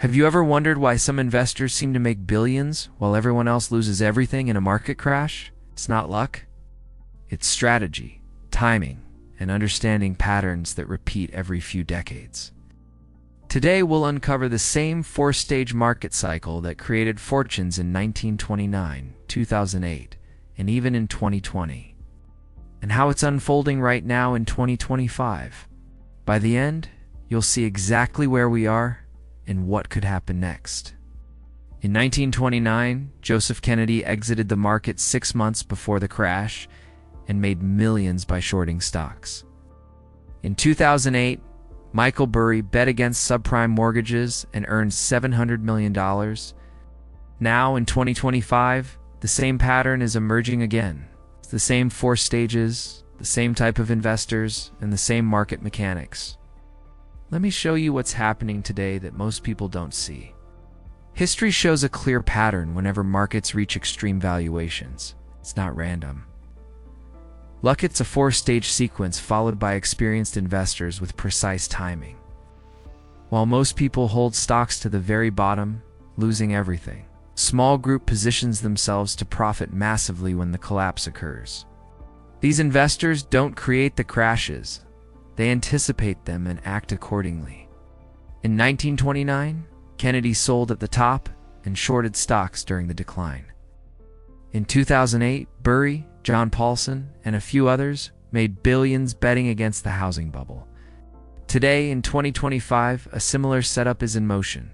Have you ever wondered why some investors seem to make billions while everyone else loses everything in a market crash? It's not luck. It's strategy, timing, and understanding patterns that repeat every few decades. Today, we'll uncover the same four-stage market cycle that created fortunes in 1929, 2008, and even in 2020, and how it's unfolding right now in 2025. By the end, you'll see exactly where we are and what could happen next. In 1929, Joseph Kennedy exited the market 6 months before the crash and made millions by shorting stocks. In 2008, Michael Burry bet against subprime mortgages and earned $700 million. Now, in 2025, the same pattern is emerging again. It's the same four stages, the same type of investors, and the same market mechanics. Let me show you what's happening today that most people don't see. History shows a clear pattern whenever markets reach extreme valuations. It's not random. Luck, it's a four-stage sequence followed by experienced investors with precise timing. While most people hold stocks to the very bottom, losing everything, a small group positions themselves to profit massively when the collapse occurs. These investors don't create the crashes. They anticipate them and act accordingly. In 1929, Kennedy sold at the top and shorted stocks during the decline. In 2008, Burry, John Paulson, and a few others made billions betting against the housing bubble. Today, in 2025, a similar setup is in motion.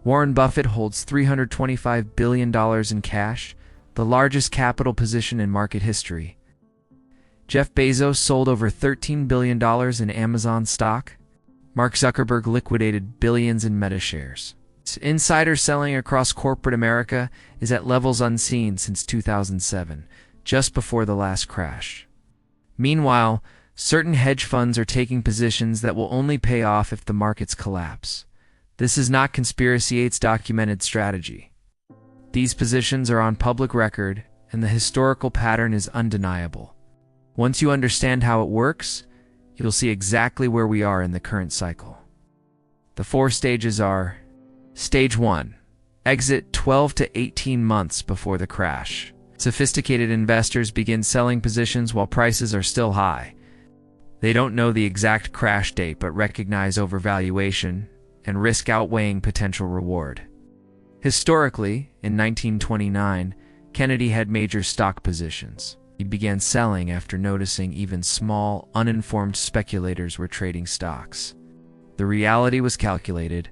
Warren Buffett holds $325 billion in cash, the largest capital position in market history. Jeff Bezos sold over $13 billion in Amazon stock. Mark Zuckerberg liquidated billions in Meta shares. Insider selling across corporate America is at levels unseen since 2007, just before the last crash. Meanwhile, certain hedge funds are taking positions that will only pay off if the markets collapse. This is not conspiracy, it's documented strategy. These positions are on public record, and the historical pattern is undeniable. Once you understand how it works, you'll see exactly where we are in the current cycle. The four stages are: Stage 1. Exit 12 to 18 months before the crash. Sophisticated investors begin selling positions while prices are still high. They don't know the exact crash date but recognize overvaluation and risk outweighing potential reward. Historically, in 1929, Kennedy had major stock positions. He began selling after noticing even small, uninformed speculators were trading stocks. The reality was calculated.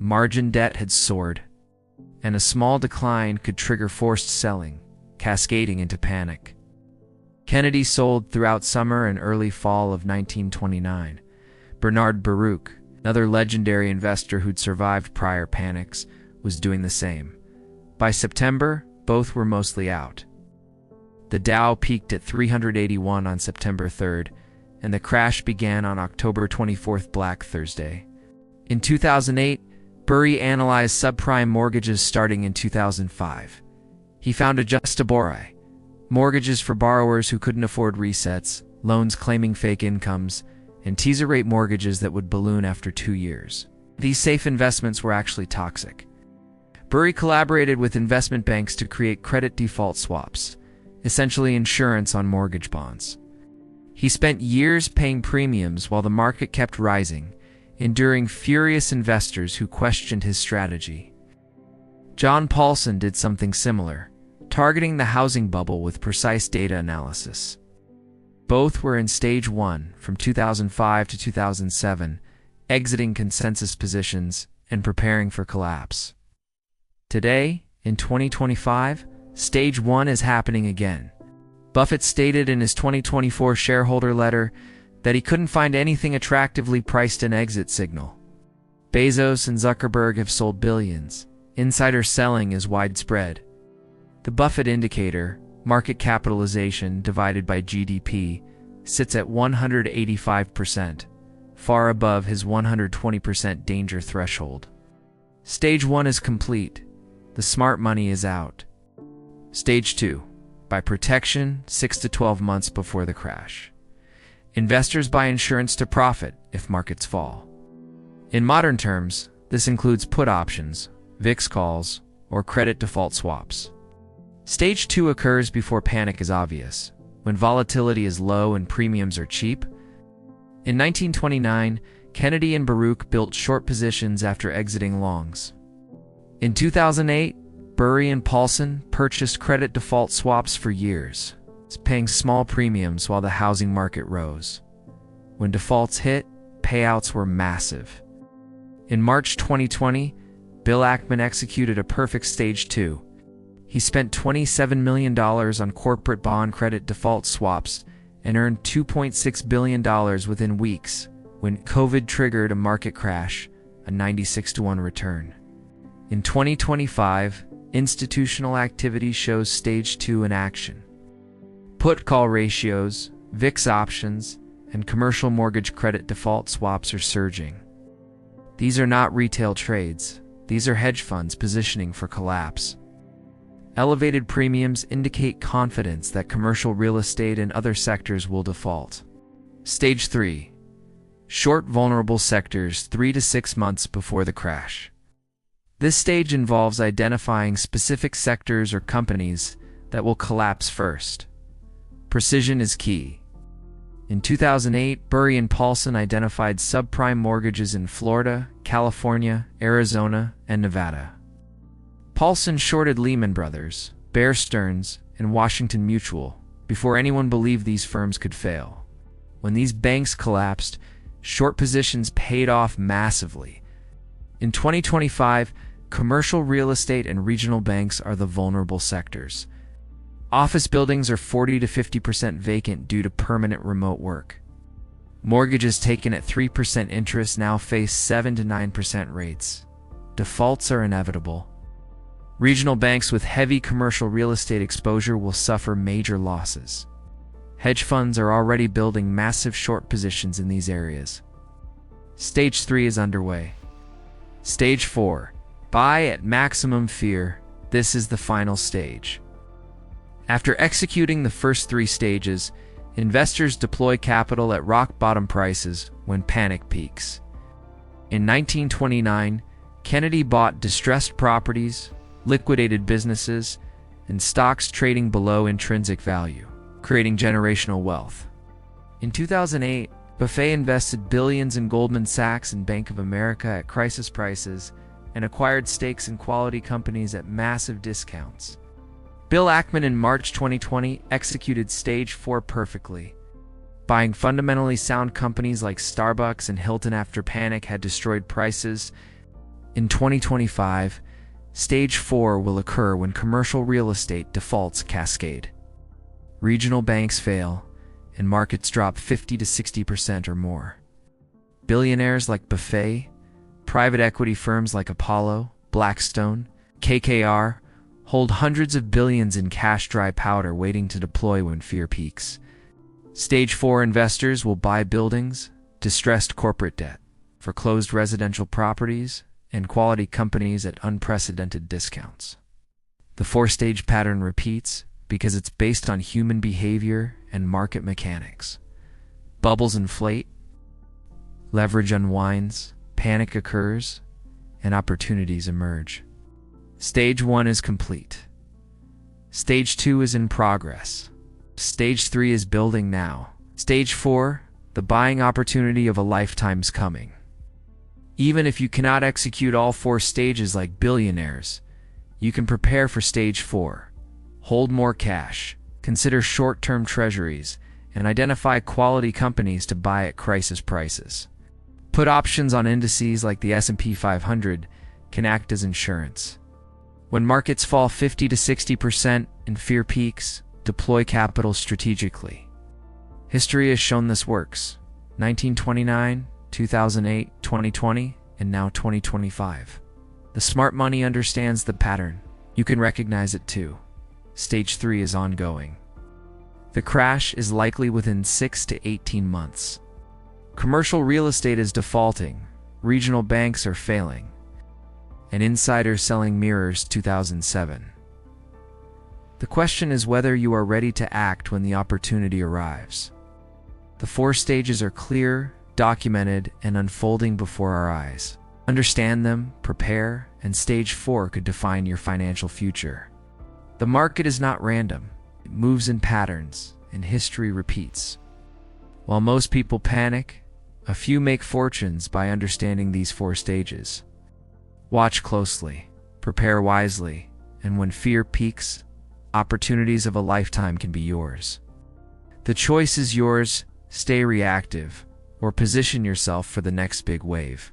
Margin debt had soared, and a small decline could trigger forced selling, cascading into panic. Kennedy sold throughout summer and early fall of 1929. Bernard Baruch, another legendary investor who'd survived prior panics, was doing the same. By September, both were mostly out. The Dow peaked at 381 on September 3rd, and the crash began on October 24th, Black Thursday. In 2008, Burry analyzed subprime mortgages starting in 2005. He found adjustable mortgages for borrowers who couldn't afford resets, loans claiming fake incomes, and teaser rate mortgages that would balloon after 2 years. These safe investments were actually toxic. Burry collaborated with investment banks to create credit default swaps, essentially insurance on mortgage bonds. He spent years paying premiums while the market kept rising, enduring furious investors who questioned his strategy. John Paulson did something similar, targeting the housing bubble with precise data analysis. Both were in Stage 1 from 2005 to 2007, exiting consensus positions and preparing for collapse. Today, in 2025, Stage 1 is happening again. Buffett stated in his 2024 shareholder letter that he couldn't find anything attractively priced an exit signal. Bezos and Zuckerberg have sold billions. Insider selling is widespread. The Buffett indicator, market capitalization divided by GDP, sits at 185%, far above his 120% danger threshold. Stage 1 is complete. The smart money is out. Stage 2. By protection, 6 to 12 months before the crash. Investors buy insurance to profit if markets fall. In modern terms, This includes put options, VIX calls, or credit default swaps. Stage 2 occurs before panic is obvious, when volatility is low and premiums are cheap. In 1929, Kennedy and Baruch built short positions after exiting longs. In 2008, Burry and Paulson purchased credit default swaps for years, paying small premiums while the housing market rose. When defaults hit, payouts were massive. In March 2020, Bill Ackman executed a perfect Stage 2. He spent $27 million on corporate bond credit default swaps and earned $2.6 billion within weeks when COVID triggered a market crash, a 96-to-1 return. In 2025, institutional activity shows Stage 2 in action. Put-call ratios, VIX options, and commercial mortgage credit default swaps are surging. These are not retail trades. These are hedge funds positioning for collapse. Elevated premiums indicate confidence that commercial real estate and other sectors will default. Stage 3. Short vulnerable sectors 3 to 6 months before the crash. This stage involves identifying specific sectors or companies that will collapse first. Precision is key. In 2008, Burry and Paulson identified subprime mortgages in Florida, California, Arizona, and Nevada. Paulson shorted Lehman Brothers, Bear Stearns, and Washington Mutual before anyone believed these firms could fail. When these banks collapsed, short positions paid off massively. In 2025, commercial real estate and regional banks are the vulnerable sectors. Office buildings are 40 to 50% vacant due to permanent remote work. Mortgages taken at 3% interest now face 7 to 9% rates. Defaults are inevitable. Regional banks with heavy commercial real estate exposure will suffer major losses. Hedge funds are already building massive short positions in these areas. Stage 3 is underway. Stage 4. Buy at maximum fear. This is the final stage. After executing the first 3 stages, investors deploy capital at rock-bottom prices when panic peaks. In 1929, Kennedy bought distressed properties, liquidated businesses, and stocks trading below intrinsic value, creating generational wealth. In 2008, Buffett invested billions in Goldman Sachs and Bank of America at crisis prices and acquired stakes in quality companies at massive discounts. Bill Ackman in March 2020 executed Stage 4 perfectly. Buying fundamentally sound companies like Starbucks and Hilton after panic had destroyed prices. In 2025, Stage 4 will occur when commercial real estate defaults cascade. Regional banks fail, and markets drop 50 to 60% or more. Billionaires like Buffett, private equity firms like Apollo, Blackstone, KKR, hold hundreds of billions in cash dry powder waiting to deploy when fear peaks. Stage 4 investors will buy buildings, distressed corporate debt, foreclosed residential properties, and quality companies at unprecedented discounts. The 4-stage pattern repeats because it's based on human behavior and market mechanics. Bubbles inflate, leverage unwinds, panic occurs, and opportunities emerge. Stage 1 is complete. Stage 2 is in progress. Stage 3 is building now. Stage 4, the buying opportunity of a lifetime's coming. Even if you cannot execute all 4 stages like billionaires, you can prepare for Stage 4. Hold more cash, consider short-term treasuries, and identify quality companies to buy at crisis prices. Put options on indices like the S&P 500 can act as insurance. When markets fall 50 to 60% and fear peaks, deploy capital strategically. History has shown this works. 1929, 2008, 2020, and now 2025. The smart money understands the pattern. You can recognize it too. Stage 3 is ongoing. The crash is likely within 6 to 18 months. Commercial real estate is defaulting. Regional banks are failing. An insider selling mirrors 2007. The question is whether you are ready to act when the opportunity arrives. The 4 stages are clear, documented, and unfolding before our eyes. Understand them, prepare, and stage 4 could define your financial future. The market is not random. It moves in patterns, and history repeats. While most people panic, a few make fortunes by understanding these 4 stages. Watch closely, prepare wisely, and when fear peaks, opportunities of a lifetime can be yours. The choice is yours: stay reactive, or position yourself for the next big wave.